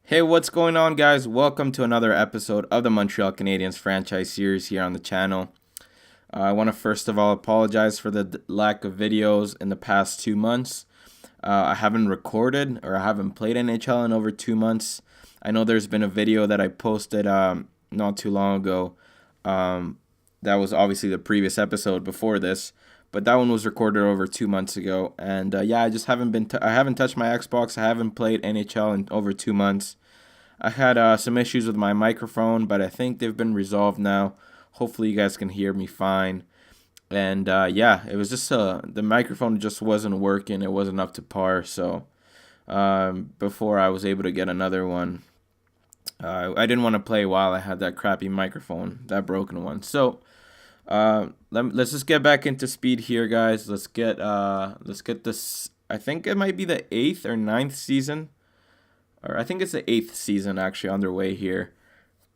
Hey, what's going on, guys? Welcome to another episode of the Montreal Canadiens franchise series here on the channel. I want to first of all apologize for the lack of videos in the past 2 months. I haven't recorded or I haven't played NHL in over 2 months. I know there's been a video that I posted not too long ago. That was obviously the previous episode before this, but that one was recorded over 2 months ago. And yeah, I just haven't I haven't touched my Xbox. I haven't played NHL in over 2 months. I had some issues with my microphone, but I think they've been resolved now. Hopefully, you guys can hear me fine. And yeah, it was just the microphone just wasn't working. It wasn't up to par. So before I was able to get another one, I didn't want to play while I had that crappy microphone, that broken one. So let's just get back into speed here, guys. Let's get this. I think it might be the eighth or ninth season, or I think it's the eighth season actually underway here.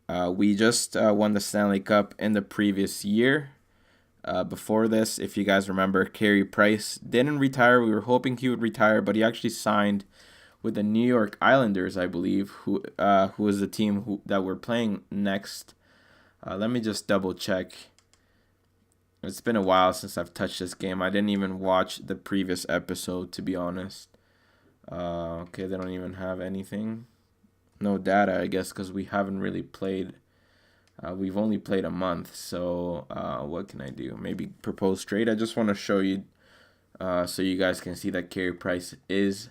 We just won the Stanley Cup in the previous year. Before this, if you guys remember, Carey Price didn't retire. We were hoping he would retire, but he actually signed with the New York Islanders, I believe, who is the team that we're playing next. Let me just double check. It's been a while since I've touched this game. I didn't even watch the previous episode, to be honest. Okay, they don't even have anything. No data, I guess, because we haven't really played. We've only played a month, so what can I do? Maybe propose trade. I just want to show you so you guys can see that Carey Price is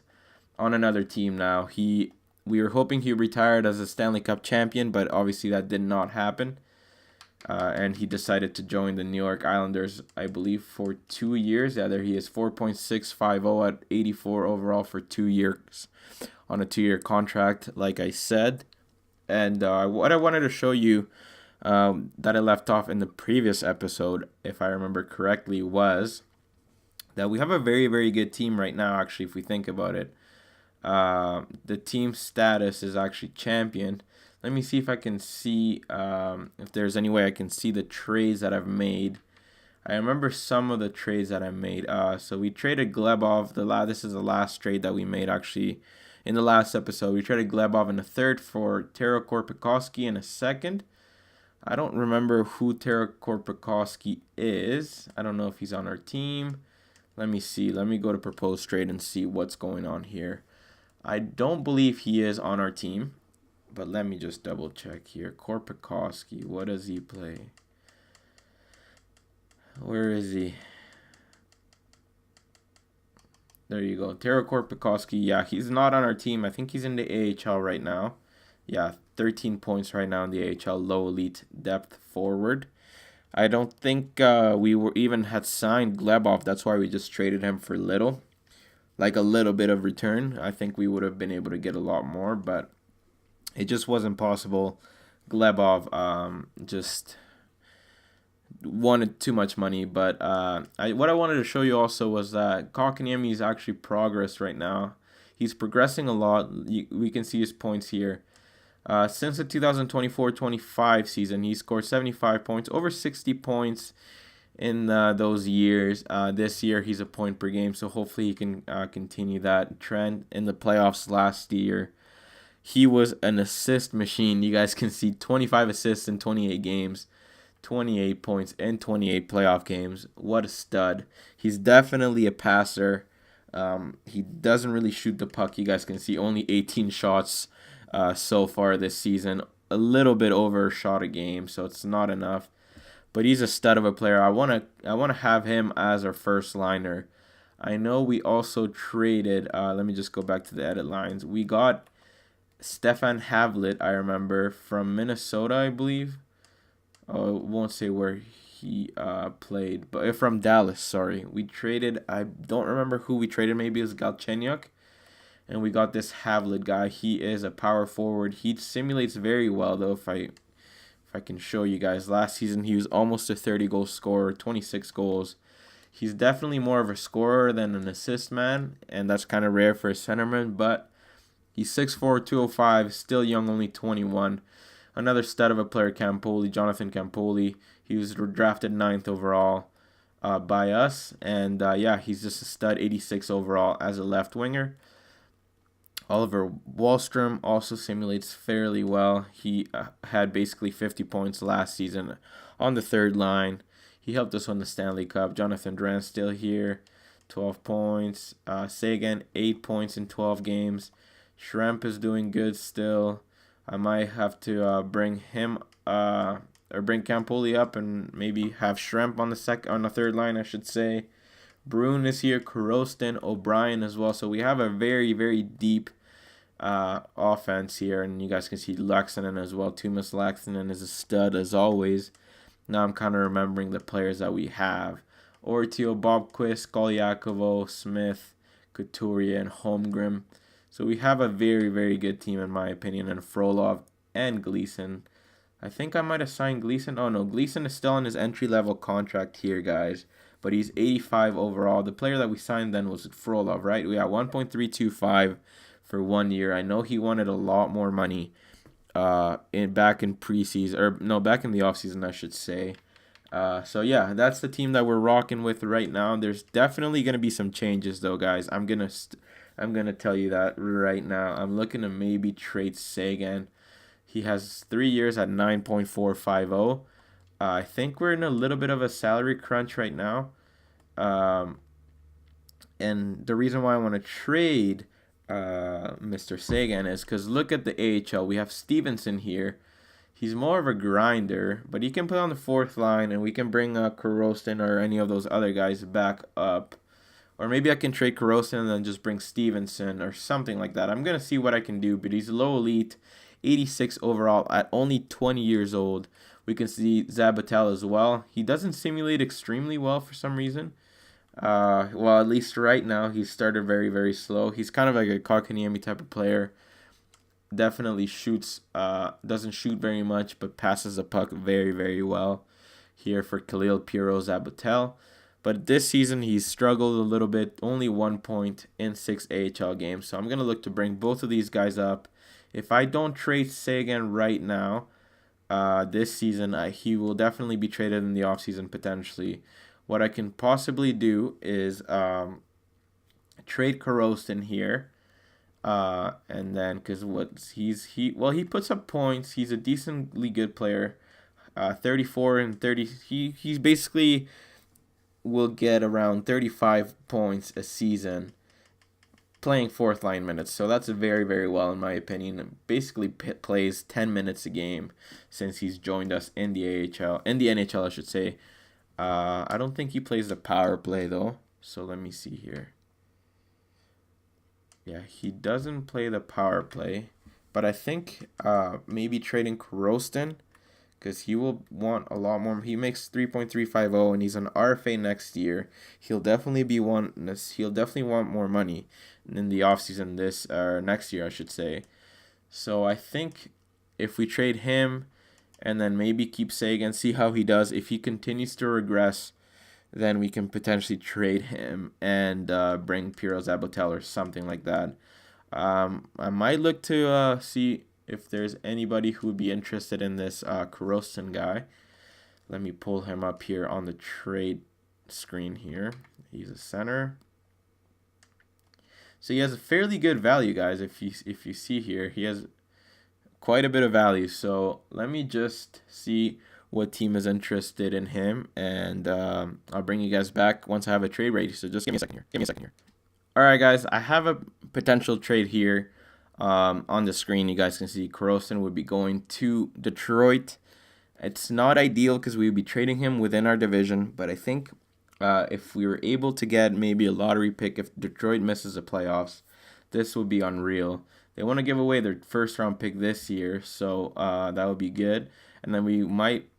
on another team now. We were hoping he retired as a Stanley Cup champion, but obviously that did not happen. And he decided to join the New York Islanders, I believe, for 2 years. Yeah, there he is, 4.650 at 84 overall for 2 years on a 2-year contract, like I said. And what I wanted to show you that I left off in the previous episode, if I remember correctly, was that we have a very, very good team right now, actually, if we think about it. The team status is actually champion. Let me see if I can see if there's any way I can see the trades that I've made. I remember some of the trades that I made. So we traded Glebov. This is the last trade that we made, actually, in the last episode. We traded Glebov in a third for Tero Korpikoski in a second. I don't remember who Tero Korpikoski is. I don't know if he's on our team. Let me see. Let me go to propose trade and see what's going on here. I don't believe he is on our team. But let me just double check here. Korpikoski, what does he play? Where is he? There you go. Tero Korpikoski. Yeah, he's not on our team. I think he's in the AHL right now. Yeah, 13 points right now in the AHL. Low elite depth forward. I don't think we were even had signed Glebov. That's why we just traded him for little. Like a little bit of return. I think we would have been able to get a lot more, but it just wasn't possible. Glebov just wanted too much money. But what I wanted to show you also was that Kotkaniemi's actually progressed right now. He's progressing a lot. We can see his points here. Since the 2024-25 season, he scored 75 points, over 60 points in those years. This year, he's a point per game, so hopefully he can continue that trend. In the playoffs last year, he was an assist machine. You guys can see 25 assists in 28 games, 28 points in 28 playoff games. What a stud. He's definitely a passer. He doesn't really shoot the puck. You guys can see only 18 shots so far this season. A little bit over a shot a game, so it's not enough. But he's a stud of a player. I want to have him as our first liner. I know we also traded. Let me just go back to the edit lines. We got Stefan Havlet, I remember, from Minnesota, I believe. Oh, it won't say where he played, but from Dallas, sorry. We traded, I don't remember who we traded, maybe it was Galchenyuk. And we got this Havlet guy. He is a power forward. He simulates very well, though, if I can show you guys. Last season, he was almost a 30-goal scorer, 26 goals. He's definitely more of a scorer than an assist man, and that's kind of rare for a centerman, but he's 6'4", 205, still young, only 21. Another stud of a player, Jonathan Campoli. He was drafted 9th overall by us. And yeah, he's just a stud, 86 overall as a left winger. Oliver Wahlstrom also simulates fairly well. He had basically 50 points last season on the third line. He helped us win the Stanley Cup. Jonathan Duran still here, 12 points. Sagan, 8 points in 12 games. Schremp is doing good still. I might have to bring him or bring Campoli up and maybe have Schremp on the third line, I should say. Bruin is here, Korostin, O'Brien as well. So we have a very, very deep offense here, and you guys can see Laxonen as well. Tuomas Laxonen is a stud as always. Now I'm kind of remembering the players that we have. Ortio, Bobquist, Golyakovo, Smith, Couturier, and Holmgren. So we have a very, very good team in my opinion, and Frolov and Gleason. I think I might have signed Gleason. Oh no, Gleason is still on his entry-level contract here, guys. But he's 85 overall. The player that we signed then was Frolov, right? We got 1.325 for 1 year. I know he wanted a lot more money back in preseason, or no, back in the offseason, I should say. So yeah, that's the team that we're rocking with right now. There's definitely gonna be some changes though, guys. I'm gonna tell you that right now. I'm looking to maybe trade Sagan. He has 3 years at 9.450. I think we're in a little bit of a salary crunch right now. And the reason why I want to trade Mr. Sagan is because look at the AHL. We have Stevenson here. He's more of a grinder, but he can play on the fourth line, and we can bring Korostin or any of those other guys back up. Or maybe I can trade Korostin and then just bring Stevenson or something like that. I'm going to see what I can do, but he's low elite, 86 overall at only 20 years old. We can see Zabatel as well. He doesn't simulate extremely well for some reason. Well, at least right now, he started very, very slow. He's kind of like a Kotkaniemi type of player. Definitely shoots, doesn't shoot very much, but passes the puck very, very well here for Khalil Piro Zabatel. But this season, he's struggled a little bit, only 1 point in 6 AHL games. So I'm going to look to bring both of these guys up. If I don't trade Sagan right now, this season, he will definitely be traded in the offseason potentially. What I can possibly do is trade Korostin here. And then because he puts up points. He's a decently good player. 34 and 30. He's basically will get around 35 points a season playing fourth line minutes. So that's very, very well in my opinion. Basically plays 10 minutes a game since he's joined us in the NHL, I should say. I don't think he plays the power play though. So let me see here. Yeah, he doesn't play the power play, but I think maybe trading Korostin because he will want a lot more. He makes 3.350 and he's an RFA next year. He'll definitely want more money in the offseason next year, I should say. So I think if we trade him and then maybe keep Sagan, see how he does. If he continues to regress, then we can potentially trade him and bring Piro Zabotel or something like that. I might look to see if there's anybody who would be interested in this Korostin guy. Let me pull him up here on the trade screen here. He's a center. So he has a fairly good value, guys. If you see here, he has quite a bit of value. So let me just see what team is interested in him, and I'll bring you guys back once I have a trade ready. So just give me a second here. All right, guys, I have a potential trade here on the screen. You guys can see Korostin would be going to Detroit. It's not ideal because we would be trading him within our division, but I think if we were able to get maybe a lottery pick, if Detroit misses the playoffs, this would be unreal. They want to give away their first-round pick this year, so that would be good. And then we might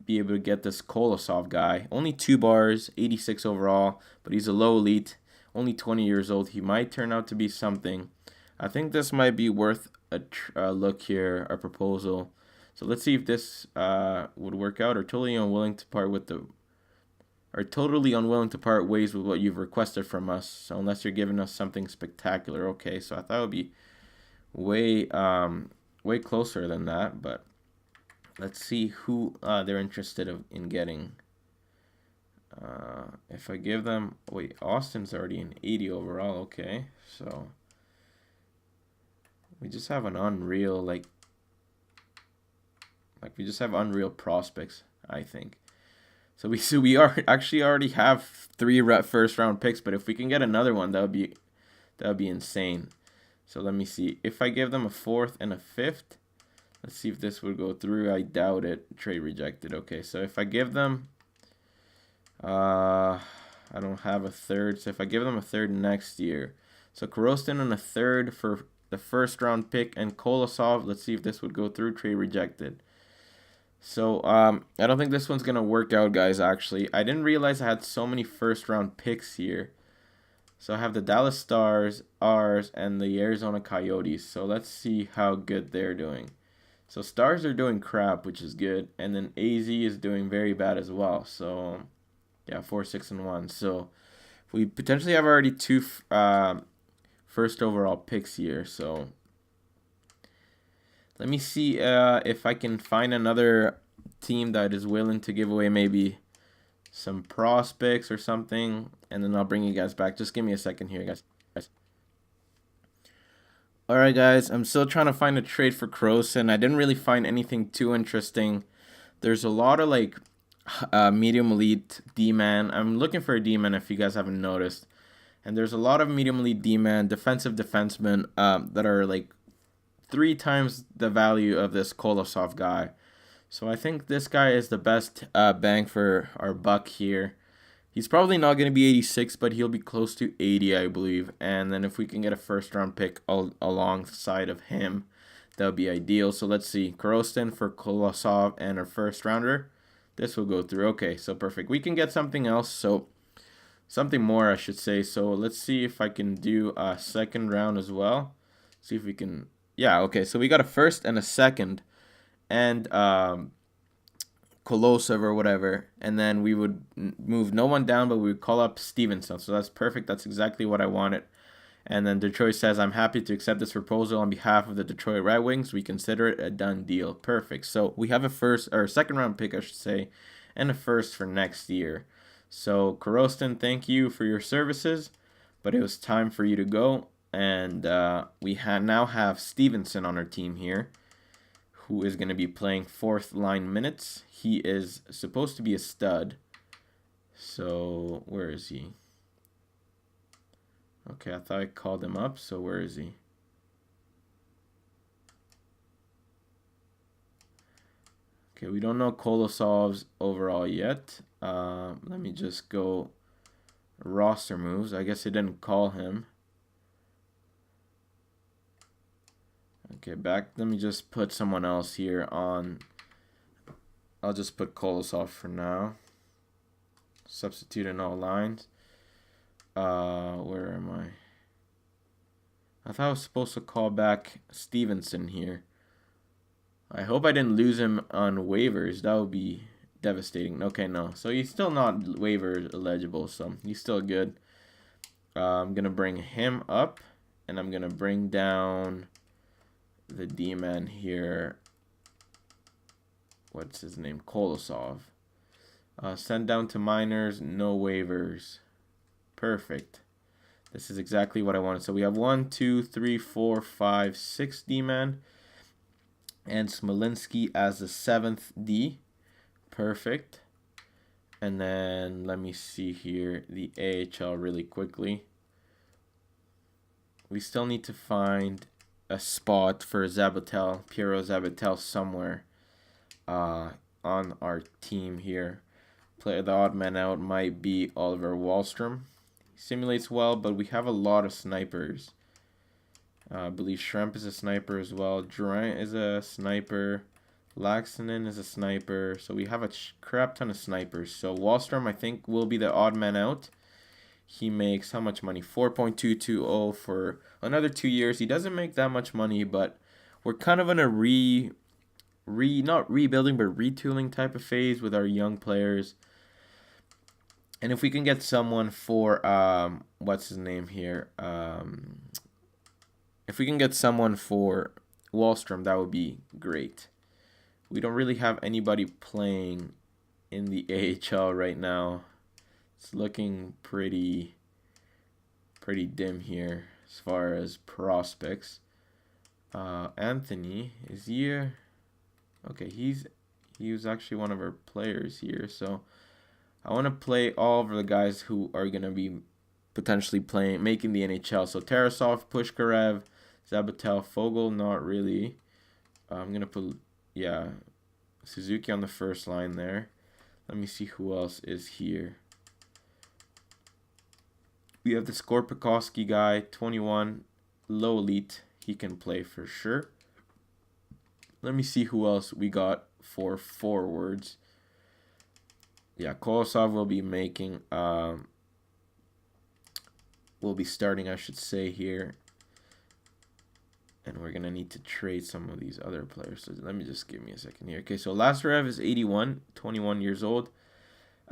be able to get this Kolosov guy. Only 2 bars, 86 overall, but he's a low elite, only 20 years old. He might turn out to be something. I think this might be worth a look here, a proposal. So let's see if this would work out. Or totally unwilling to part ways with what you've requested from us. So unless you're giving us something spectacular, okay. So I thought it would be way closer than that, but let's see who they're interested in getting. If I give them... Wait, Austin's already an 80 overall. Okay, so... We just have an unreal, like we just have unreal prospects, I think. So we are actually already have 3 first round picks, but if we can get another one, that would be insane. So let me see. If I give them a 4th and a 5th, let's see if this would go through. I doubt it. Trade rejected. Okay, so if I give them, I don't have a 3rd. So if I give them a 3rd next year, so Korostin and a 3rd for the first round pick and Kolosov. Let's see if this would go through. Trade rejected. So I don't think this one's gonna work out, guys. Actually, I didn't realize I had so many first round picks here. So I have the Dallas Stars, ours, and the Arizona Coyotes. So let's see how good they're doing. So Stars are doing crap, which is good, and then AZ is doing very bad as well. So yeah, 4, 6, and 1. So we potentially have already 2 first overall picks here. So let me see if I can find another team that is willing to give away maybe some prospects or something, and then I'll bring you guys back. Just give me a second here, guys. Alright, guys, I'm still trying to find a trade for Kroson. I didn't really find anything too interesting. There's a lot of like medium elite D-man. I'm looking for a D-man if you guys haven't noticed. And there's a lot of medium elite D-man, defensive defensemen that are like 3 times the value of this Kolosov guy. So I think this guy is the best bang for our buck here. He's probably not going to be 86, but he'll be close to 80, I believe. And then if we can get a first round pick alongside of him, that would be ideal. So let's see. Korostin for Kolosov and our first rounder. This will go through. Okay, so perfect. We can get something else. So something more, I should say. So let's see if I can do a second round as well. See if we can. Yeah, okay. So we got a first and a second. And Kolosov or whatever, and then we would move no one down, but we would call up Stevenson. So that's perfect. That's exactly what I wanted. And then Detroit says, I'm happy to accept this proposal on behalf of the Detroit Red Wings. We consider it a done deal. Perfect. So we have a first or second round pick, I should say, and a first for next year. So Korostin, thank you for your services, but it was time for you to go. And we now have Stevenson on our team here, who is going to be playing 4th line minutes. He is supposed to be a stud. So, where is he? Okay, I thought I called him up, so where is he? Okay, we don't know Kolosov's overall yet. Let me just go roster moves. I guess they didn't call him. Okay, back. Let me just put someone else here on. I'll just put Kolosov for now. Substitute in all lines. Where am I? I thought I was supposed to call back Stevenson here. I hope I didn't lose him on waivers. That would be devastating. Okay, no. So he's still not waiver eligible, so he's still good. I'm going to bring him up, and I'm going to bring down the D-man here. What's his name? Kolosov. Send down to minors, no waivers. Perfect. This is exactly what I wanted. So we have 1, 2, 3, 4, 5, 6 D-man. And Smolinski as the 7th D. Perfect. And then let me see here the AHL really quickly. We still need to find a spot for Piero Zabatel somewhere on our team here. The odd man out might be Oliver Wahlstrom. He simulates well, but we have a lot of snipers. I believe Shrimp is a sniper as well. Durant is a sniper. Laxonen is a sniper. So we have a crap ton of snipers. So Wahlstrom, I think, will be the odd man out. He makes how much money? 4.220 for another 2 years. He doesn't make that much money, but we're kind of in a not rebuilding, but retooling type of phase with our young players. And if we can get someone for what's his name here? If we can get someone for Wahlstrom, that would be great. We don't really have anybody playing in the AHL right now. It's looking pretty dim here as far as prospects. Anthony is here. Okay, he was actually one of our players here. So I want to play all of the guys who are gonna be potentially making the NHL. So Tarasov, Pushkarev, Zabatel, Fogel, not really. I'm gonna put Suzuki on the first line there. Let me see who else is here. We have the Skorpikowski guy, 21, low elite. He can play for sure. Let me see who else we got for forwards. Yeah, Kolosov will be making, will be starting, I should say, here. And we're going to need to trade some of these other players. So let me just give me a second here. Okay, so Lazarev is 81, 21 years old.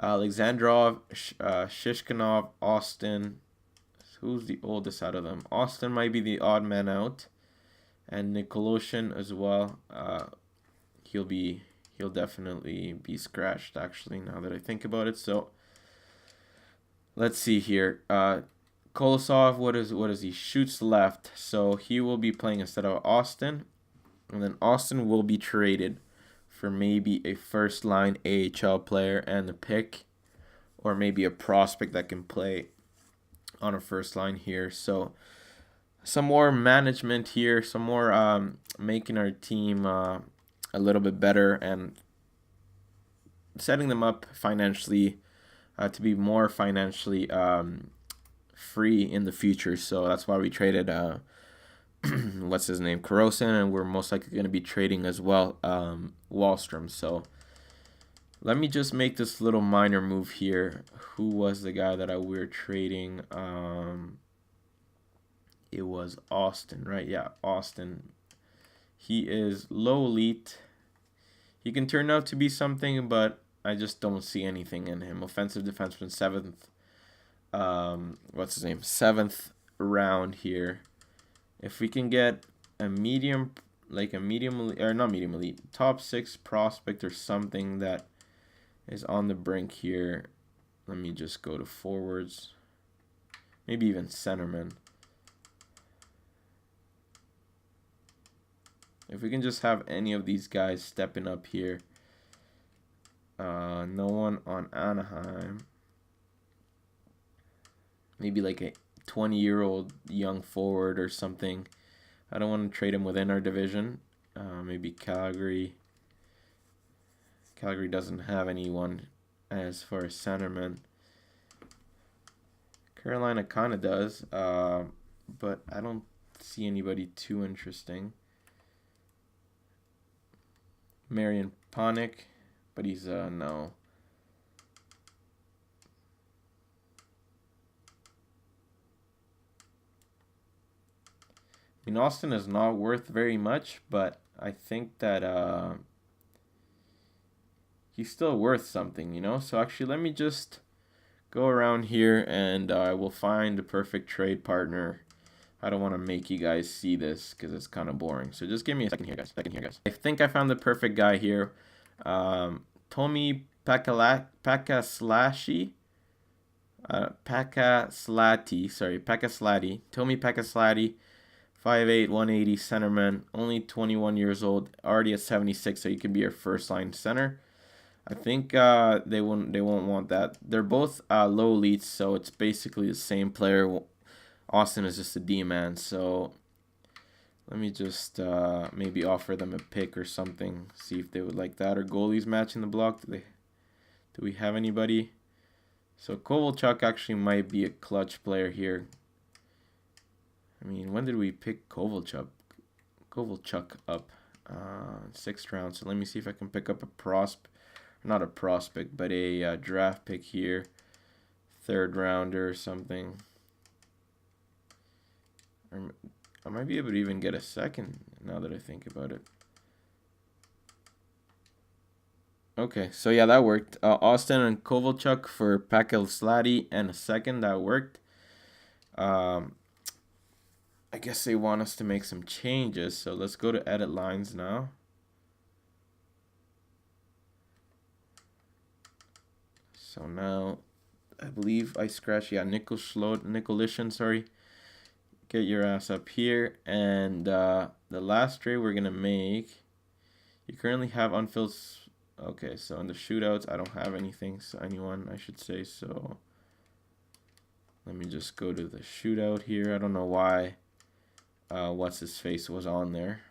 Alexandrov, Shishkinov, Austin. Who's the oldest out of them? Austin might be the odd man out. And Nikoloshin as well. He'll definitely be scratched, actually, now that I think about it. So let's see here. Kolosov, what is he? Shoots left, so he will be playing instead of Austin. And then Austin will be traded for maybe a first-line AHL player and a pick, or maybe a prospect that can play on a first line here. So some more management here, some more making our team a little bit better and setting them up financially to be more financially free in the future. So that's why we traded what's his name, Korosin, and we're most likely going to be trading as well Wallstrom. So let me just make this little minor move here. Who was the guy that we were trading? It was Austin, right? Yeah, Austin. He is low elite. He can turn out to be something, but I just don't see anything in him. Offensive defenseman, 7th round here. If we can get a medium, not medium elite, top 6 prospect or something that is on the brink here. Let me just go to forwards. Maybe even centerman. If we can just have any of these guys stepping up here. No one on Anaheim. Maybe like a 20-year-old young forward or something. I don't want to trade him within our division. Maybe Calgary. Calgary doesn't have anyone as far as centerman. Carolina kind of does, but I don't see anybody too interesting. Marian Panik, but he's no. I mean, Austin is not worth very much, but I think that he's still worth something, you know? So actually, let me just go around here and I will find the perfect trade partner. I don't want to make you guys see this because it's kind of boring. So just give me a second here, guys. I think I found the perfect guy here. Tomi Pakaslati. Tomi Pakaslati. 5'8", 180 centerman, only 21 years old, already at 76, so he can be your first line center. I think they won't want that. They're both low elites, so it's basically the same player. Austin is just a D-man, so let me just maybe offer them a pick or something, see if they would like that. Or goalies matching the block. Do we have anybody? So Kovalchuk actually might be a clutch player here. I mean, when did we pick Kovalchuk up? 6th round. So let me see if I can pick up not a prospect, but a draft pick here. 3rd rounder or something. I might be able to even get a 2nd now that I think about it. Okay, so yeah, that worked. Austin and Kovalchuk for Pakaslati and a 2nd. That worked. I guess they want us to make some changes, so let's go to edit lines now. So now, I believe I scratched, Nicolishin, sorry. Get your ass up here, and the last trade we're gonna make. You currently have unfilled. Okay, so in the shootouts, I don't have anything. So anyone, I should say. So let me just go to the shootout here. I don't know why. What's his face was on there,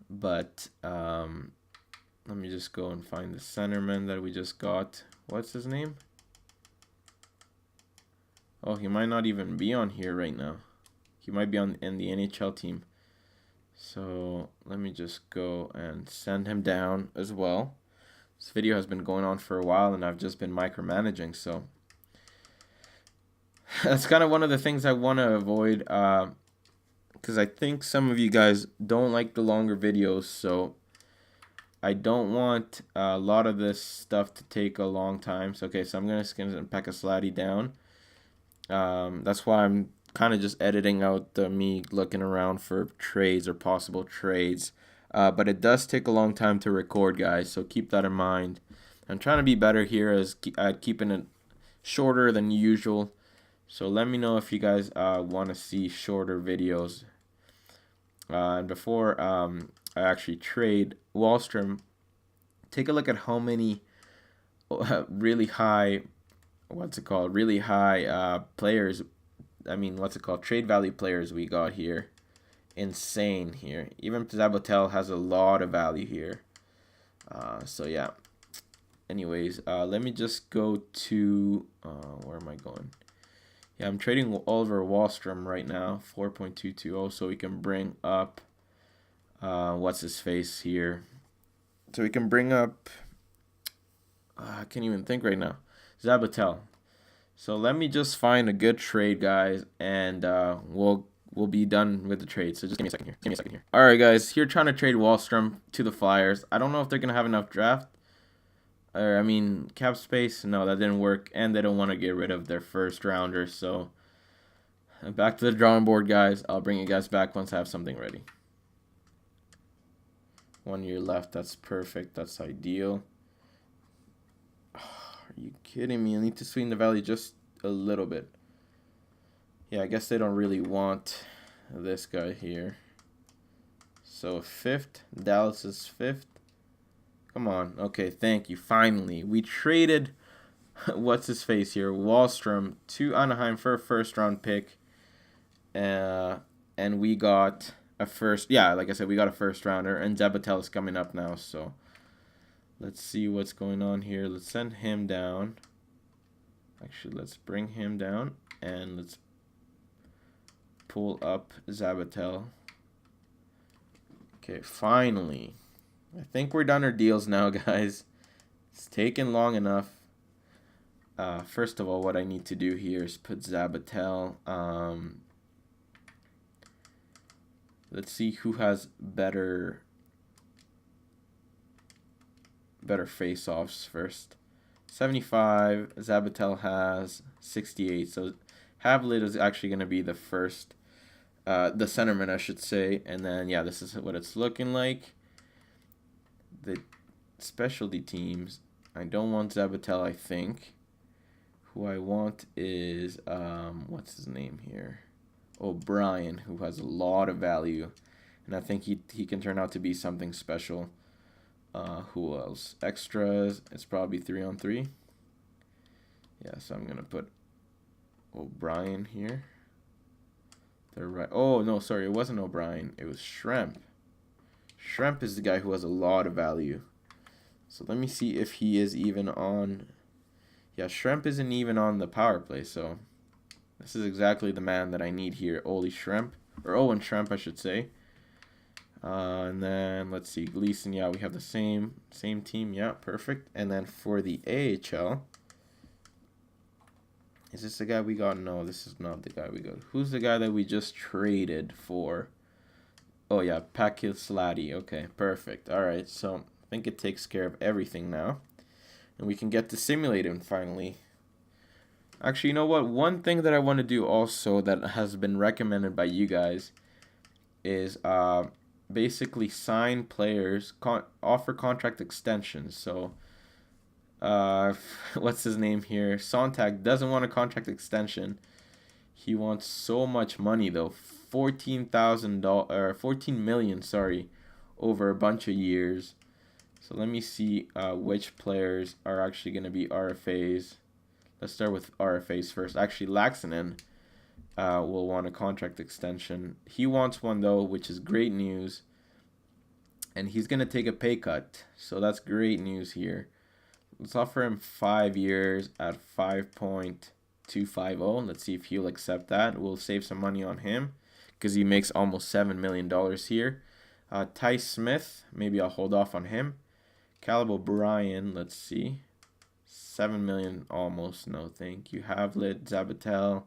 but let me just go and find the centerman that we just got. What's his name? Oh, he might not even be on here right now. He might be in the NHL team. So let me just go and send him down as well. This video has been going on for a while and I've just been micromanaging, so that's kind of one of the things I want to avoid, because I think some of you guys don't like the longer videos, so I don't want a lot of this stuff to take a long time. So okay, so I'm gonna skin Pekka down. That's why I'm kind of just editing out me looking around for trades or possible trades. But it does take a long time to record, guys, so keep that in mind. I'm trying to be better here as keeping it shorter than usual. So let me know if you guys want to see shorter videos. And before I actually trade Wallstrom, take a look at how many really high, really high players, trade value players we got here. Insane here. Even Zabotel has a lot of value here. So yeah. Anyways, let me just go to where am I going? Yeah, I'm trading Oliver Wallstrom right now, 4.220, so we can bring up what's his face here. So we can bring up I can't even think right now. Zabotel. So let me just find a good trade, guys, and we'll be done with the trade. So just give me a second here. All right, guys, here trying to trade Wallstrom to the Flyers. I don't know if they're gonna have enough draft, or cap space. No, that didn't work, and they don't want to get rid of their first rounder. So back to the drawing board, guys. I'll bring you guys back once I have something ready. 1 year left. That's perfect. That's ideal. Are you kidding me? I need to swing the value just a little bit. Yeah, I guess they don't really want this guy here. So fifth, Dallas is fifth. Come on. Okay, thank you. Finally, we traded what's his face here, Wallstrom, to Anaheim for a first round pick. And we got a first. Yeah, like I said, we got a first rounder, and Zabotel is coming up now. So let's see what's going on here. Let's send him down. Actually, let's bring him down and let's pull up Zabotel. Okay, finally. I think we're done our deals now, guys. It's taken long enough. First of all, what I need to do here is put Zabotel. Let's see who has better face-offs first. 75. Zabotel has 68. So Havlat is actually going to be the first, the centerman, I should say. And then, yeah, this is what it's looking like. The specialty teams, I don't want Zabotel, I think. Who I want is, what's his name here? O'Brien, who has a lot of value. And I think he can turn out to be something special. Who else? Extras, it's probably 3-on-3. Yeah, so I'm going to put O'Brien here. They're right. Oh, no, sorry, it wasn't O'Brien. It was Schremp. Schremp is the guy who has a lot of value. So let me see if he is even on. Yeah, Schremp isn't even on the power play, so this is exactly the man that I need here. Owen Schremp, I should say. And then let's see, Gleason. Yeah, we have the same team. Yeah, perfect. And then for the AHL, is this the guy we got? No, this is not the guy we got. Who's the guy that we just traded for? Oh yeah, Pekka. Okay, perfect. All right, so I think it takes care of everything now, and we can get to simulating finally. Actually, you know what? One thing that I want to do also that has been recommended by you guys is basically sign players, offer contract extensions. So what's his name here? Sontag doesn't want a contract extension. He wants so much money though, $14,000 or 14 million, sorry, over a bunch of years. So let me see which players are actually going to be RFAs. Let's start with RFAs first. Actually, Laxinen will want a contract extension. He wants one though, which is great news. And he's going to take a pay cut. So that's great news here. Let's offer him 5 years at 5.250. Let's see if he'll accept that. We'll save some money on him because he makes almost $7 million here. Ty Smith, maybe I'll hold off on him. Caleb O'Brien, let's see. 7 million almost, no thank you. Havlet, Zabatel,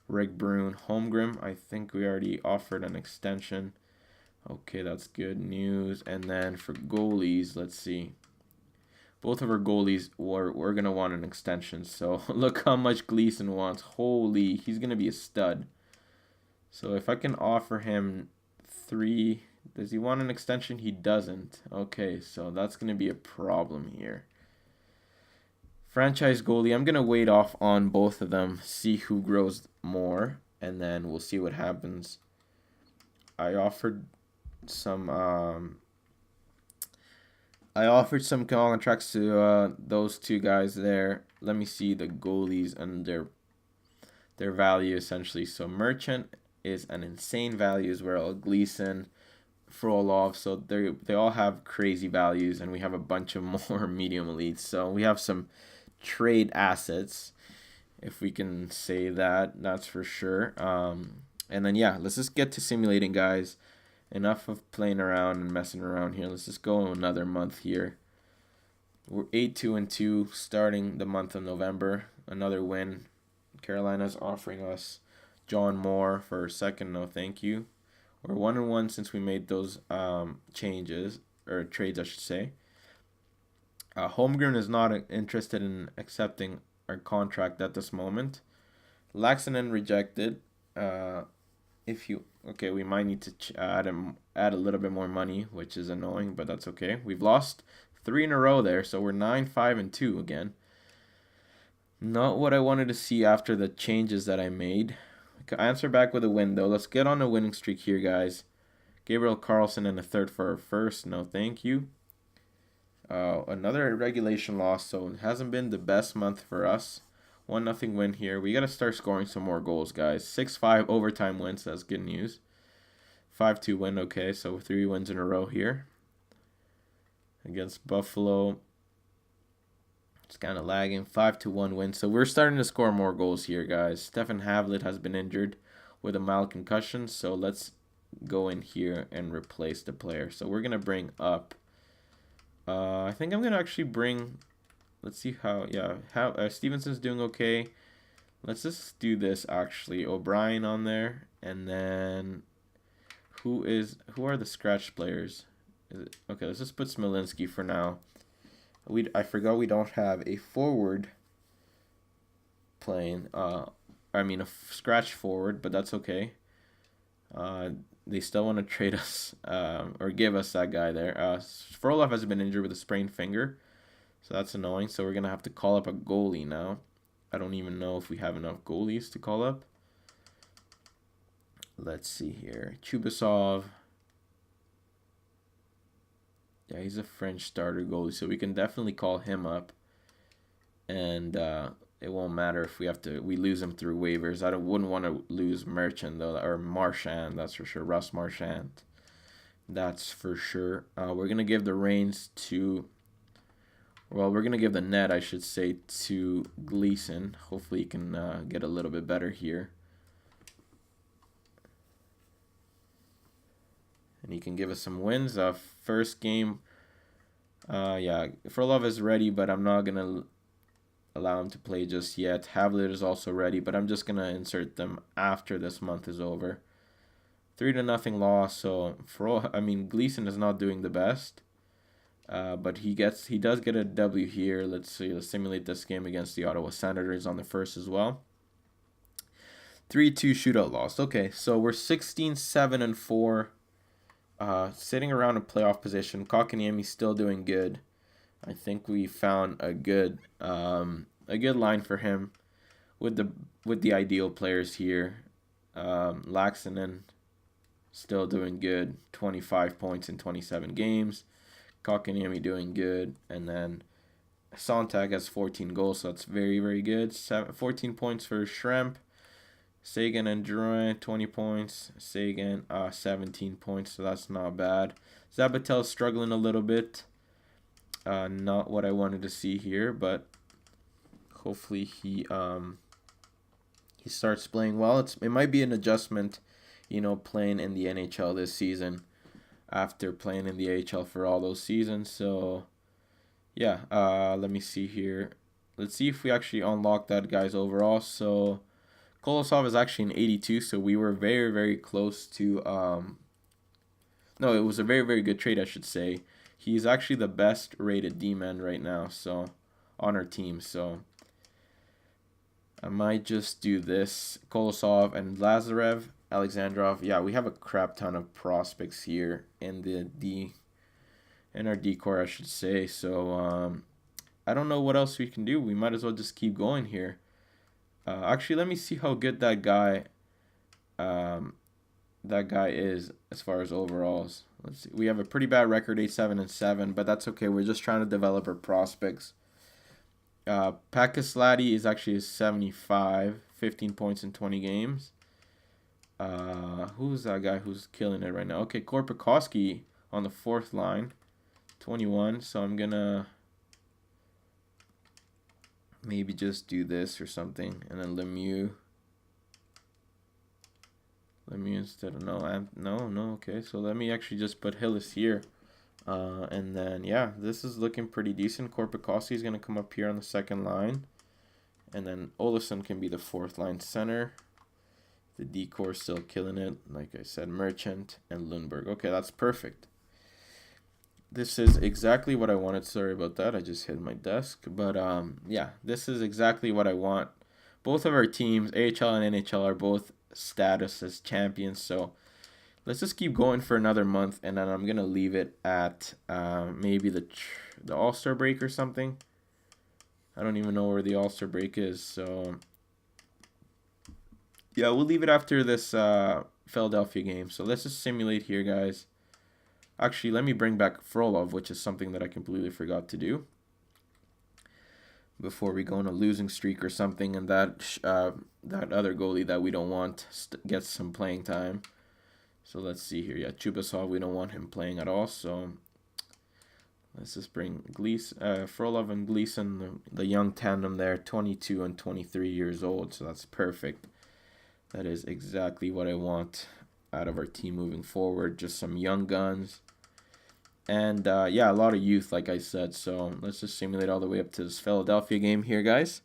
Rick Brune, Holmgren, I think we already offered an extension. Okay, that's good news. And then for goalies, let's see. Both of our goalies we're going to want an extension. So look how much Gleason wants. Holy, he's going to be a stud. So if I can offer him 3, does he want an extension? He doesn't. Okay, so that's going to be a problem here. Franchise goalie, I'm going to wait off on both of them, see who grows more, and then we'll see what happens. I offered some contracts to those two guys there. Let me see the goalies and their value essentially. So Merchant is an insane value as well. Gleason, Frolov, so they all have crazy values, and we have a bunch of more medium elites. So we have some trade assets, if we can say that. That's for sure. And then yeah, let's just get to simulating, guys. Enough of playing around and messing around here. Let's just go another month here. We're 8-2-2 starting the month of November. Another win. Carolina's offering us John Moore for a second. No, thank you. We're 1-1 since we made those changes, or trades, I should say. Holmgren is not interested in accepting our contract at this moment. Laxinen rejected. We might need to add a little bit more money, which is annoying, but that's okay. We've lost 3 in a row there, so we're 9-5-2 again. Not what I wanted to see after the changes that I made. I answer back with a win, though. Let's get on a winning streak here, guys. Gabriel Carlson and a third for our first. No, thank you. Another regulation loss, so it hasn't been the best month for us. 1-0 win here. We got to start scoring some more goals, guys. 6-5 overtime wins. That's good news. 5-2 win. Okay, so 3 wins in a row here. Against Buffalo. It's kind of lagging. 5-1 win. So we're starting to score more goals here, guys. Stefan Havlet has been injured with a mild concussion. So let's go in here and replace the player. So we're going to bring up. I think I'm going to actually bring. Let's see how Stevenson's doing okay. Let's just do this actually. O'Brien on there, and then who are the scratch players? Okay, let's just put Smolinski for now. I forgot we don't have a forward playing. A scratch forward, but that's okay. They still want to trade us or give us that guy there. Frolov has been injured with a sprained finger. So that's annoying. So we're going to have to call up a goalie now. I don't even know if we have enough goalies to call up. Let's see here. Chubasov. Yeah, he's a French starter goalie. So we can definitely call him up. And it won't matter if we lose him through waivers. I wouldn't want to lose Merchant, though, or Marchand. That's for sure. Russ Marchand. That's for sure. We're going to give the reins to... Well, we're going to give the net, I should say, to Gleason. Hopefully he can get a little bit better here. And he can give us some wins. First game, Frolov is ready, but I'm not going to allow him to play just yet. Havlet is also ready, but I'm just going to insert them after this month is over. 3-0 loss, so Gleason is not doing the best. But he does get a W here. Let's see. Let's simulate this game against the Ottawa Senators on the first as well. 3-2 shootout loss. Okay, so we're 16-7-4. Sitting around a playoff position. Kotkaniemi's still doing good. I think we found a good line for him with the ideal players here. Laxinen still doing good. 25 points in 27 games. Kotkaniemi doing good. And then Sontag has 14 goals, so that's very, very good. 14 points for Shrimp. Sagan and Drouin, 20 points. Sagan, 17 points, so that's not bad. Zabatel's struggling a little bit. Not what I wanted to see here, but hopefully he starts playing well. It might be an adjustment, playing in the NHL this season after playing in the AHL for all those seasons. So, yeah, let me see here. Let's see if we actually unlock that guy's overall. So, Kolosov is actually an 82, so we were very, very close to... no, it was a very, very good trade, I should say. He's actually the best rated D-man right now, so on our team. So I might just do this. Kolosov and Lazarev, Alexandrov. Yeah, we have a crap ton of prospects here in our D core, I should say. So I don't know what else we can do. We might as well just keep going here. Actually, let me see how good that guy is as far as overalls. Let's see. We have a pretty bad record, 8-7-7, but that's okay. We're just trying to develop our prospects. Pakislady is actually a 75, 15 points in 20 games. Who's that guy who's killing it right now? Okay, Korpikoski on the fourth line, 21. So I'm gonna maybe just do this or something, and then Lemieux instead of no. Okay, so let me actually just put Hillis here, and then yeah, this is looking pretty decent. Korpikoski is gonna come up here on the second line, and then Olofsson can be the fourth line center. The D-core still killing it, like I said, Merchant and Lundberg. Okay, that's perfect. This is exactly what I wanted. Sorry about that, I just hit my desk, but yeah, this is exactly what I want. Both of our teams, AHL and NHL, are both status as champions, so let's just keep going for another month, and then I'm gonna leave it at maybe the All-Star break or something. I don't even know where the All-Star break is, so yeah, we'll leave it after this Philadelphia game. So let's just simulate here, guys. Actually, let me bring back Frolov, which is something that I completely forgot to do before we go on a losing streak or something, and that other goalie that we don't want gets some playing time. So let's see here. Yeah, Chubasov, we don't want him playing at all. So let's just bring Frolov and Gleason, the young tandem there, 22 and 23 years old. So that's perfect. That is exactly what I want out of our team moving forward. Just some young guns. And, yeah, a lot of youth, like I said. So let's just simulate all the way up to this Philadelphia game here, guys.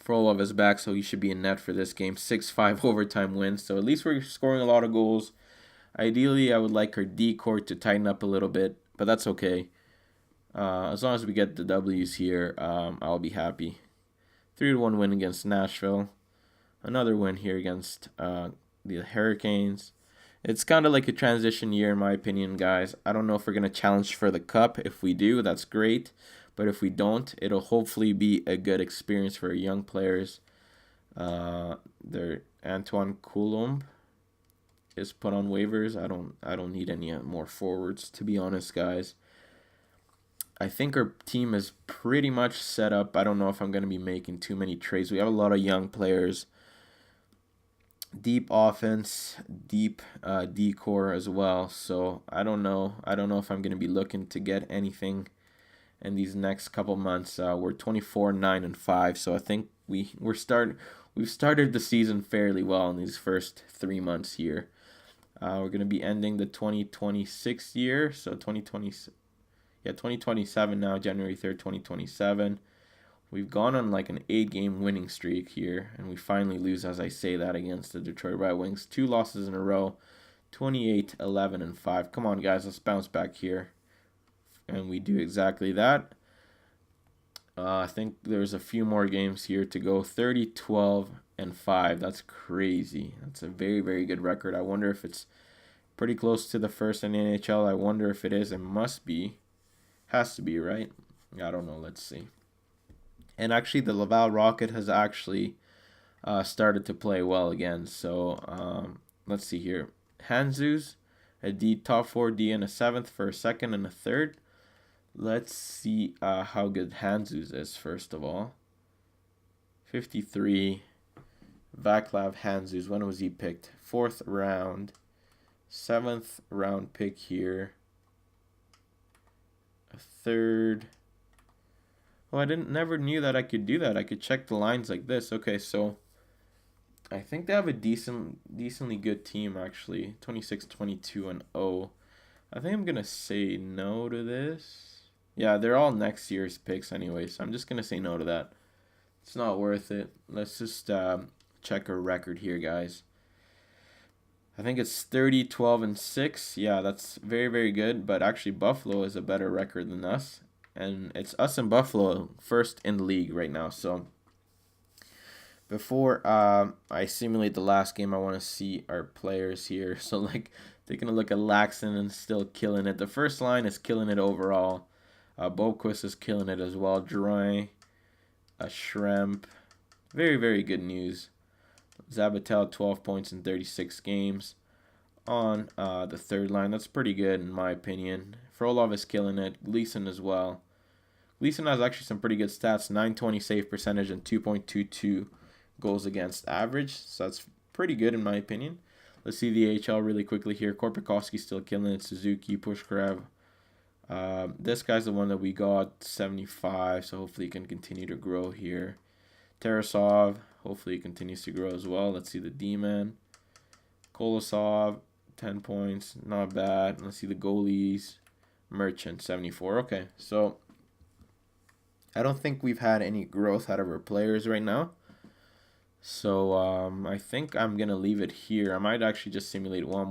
Frolov is back, so he should be in net for this game. 6-5 overtime win. So at least we're scoring a lot of goals. Ideally, I would like our D-core to tighten up a little bit, but that's okay. As long as we get the W's here, I'll be happy. 3-1 win against Nashville. Another win here against the Hurricanes. It's kind of like a transition year, in my opinion, guys. I don't know if we're going to challenge for the cup. If we do, that's great. But if we don't, it'll hopefully be a good experience for our young players. Antoine Coulomb is put on waivers. I don't need any more forwards, to be honest, guys. I think our team is pretty much set up. I don't know if I'm going to be making too many trades. We have a lot of young players. Deep offense, deep D-core as well. So I don't know if I'm going to be looking to get anything in these next couple months. We're 24-9-5, so I think we've started the season fairly well in these first 3 months here. We're going to be ending the 2026 year, so 2027 now, January 3rd, 2027. We've gone on like an 8-game winning streak here, and we finally lose, as I say that, against the Detroit Red Wings. 2 losses in a row, 28-11-5. Come on, guys, let's bounce back here. And we do exactly that. I think there's a few more games here to go. 30-12-5. That's crazy. That's a very, very good record. I wonder if it's pretty close to the first in the NHL. I wonder if it is. It must be. Has to be, right? I don't know. Let's see. And actually, the Laval Rocket has actually started to play well again. So let's see here. Hanzus, a D, top 4 D and a 7th for a 2nd and a 3rd. Let's see how good Hanzus is first of all. 53. Vaclav Hanzus, when was he picked? 4th round. 7th round pick here. A 3rd. Oh, I never knew that I could do that. I could check the lines like this. Okay, so I think they have a decently good team actually. 26-22-0. I think I'm gonna say no to this. Yeah, they're all next year's picks anyway, so I'm just gonna say no to that. It's not worth it. Let's just check our record here, guys. I think it's 30-12-6. Yeah, that's very, very good. But actually, Buffalo is a better record than us. And it's us and Buffalo first in the league right now. So before I simulate the last game, I want to see our players here. So, like, taking a look at Laxton and still killing it. The first line is killing it overall. Boquist is killing it as well. Drouin, a Shrimp. Very, very good news. Zabatel, 12 points in 36 games. On the third line, that's pretty good in my opinion. Frolov is killing it. Gleason as well. Gleason has actually some pretty good stats. 920 save percentage and 2.22 goals against average. So that's pretty good in my opinion. Let's see the AHL really quickly here. Korpikoski still killing it. Suzuki, Pushkarev. This guy's the one that we got, 75. So hopefully he can continue to grow here. Tarasov. Hopefully he continues to grow as well. Let's see the D-man. Kolosov, 10 points. Not bad. Let's see the goalies. Merchant, 74. Okay, so I don't think we've had any growth out of our players right now. So I think I'm going to leave it here. I might actually just simulate one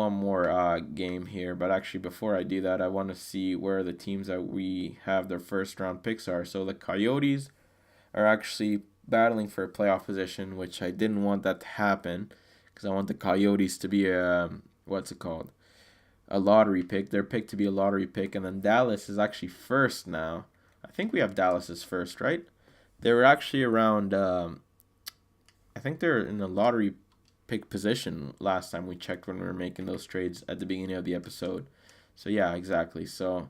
more game here. But actually, before I do that, I want to see where the teams that we have their first round picks are. So the Coyotes are actually battling for a playoff position, which I didn't want that to happen because I want the Coyotes to be a a lottery pick. They're picked to be a lottery pick, and then Dallas is actually first now. I think we have Dallas as first, right? They were actually around. I think they're in the lottery pick position last time we checked when we were making those trades at the beginning of the episode. So yeah, exactly. So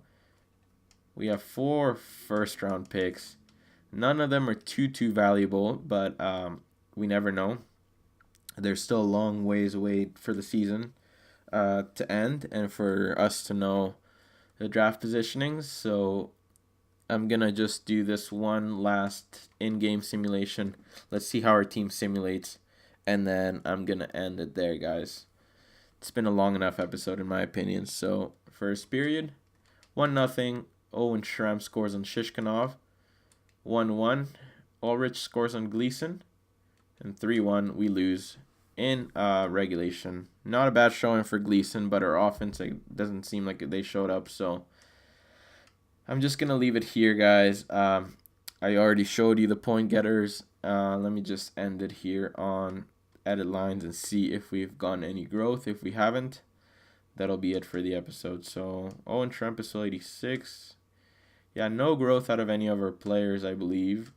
we have 4 first-round picks. None of them are too valuable, but we never know. There's still a long ways away for the season to end and for us to know the draft positionings. So I'm going to just do this one last in-game simulation. Let's see how our team simulates, and then I'm going to end it there, guys. It's been a long enough episode in my opinion. So first period, 1-0. Owen Schramm scores on Shishkinov. 1-1. Ulrich scores on Gleason. And 3-1, we lose in regulation. Not a bad showing for Gleason, but our offense doesn't seem like they showed up. So I'm just going to leave it here, guys. I already showed you the point getters. Let me just end it here on edit lines and see if we've gotten any growth. If we haven't, that'll be it for the episode. So Owen Trump is still 86. Yeah, no growth out of any of our players, I believe.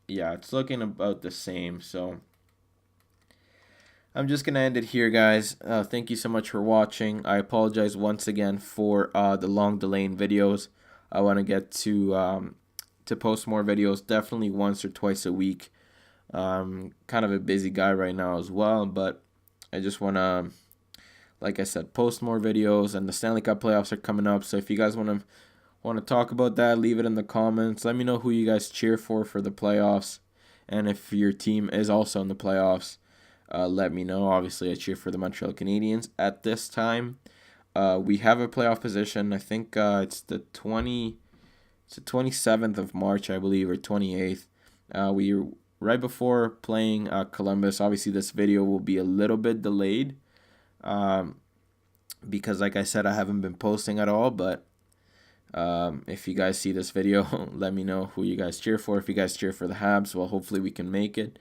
Yeah, it's looking about the same. So I'm just going to end it here, guys. Thank you so much for watching. I apologize once again for the long delay in videos. I want to get to post more videos, definitely once or twice a week. Kind of a busy guy right now as well, but I just want to, like I said, post more videos, and the Stanley Cup playoffs are coming up. So if you guys want to talk about that, leave it in the comments. Let me know who you guys cheer for the playoffs, and if your team is also in the playoffs, let me know. Obviously, I cheer for the Montreal Canadiens at this time. We have a playoff position. I think it's the 27th of March, I believe, or 28th. We right before playing Columbus. Obviously, this video will be a little bit delayed because, like I said, I haven't been posting at all. But if you guys see this video, let me know who you guys cheer for. If you guys cheer for the Habs, well, hopefully we can make it.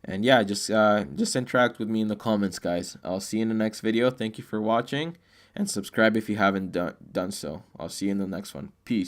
And yeah, just interact with me in the comments, guys. I'll see you in the next video. Thank you for watching, and subscribe if you haven't done so. I'll see you in the next one. Peace.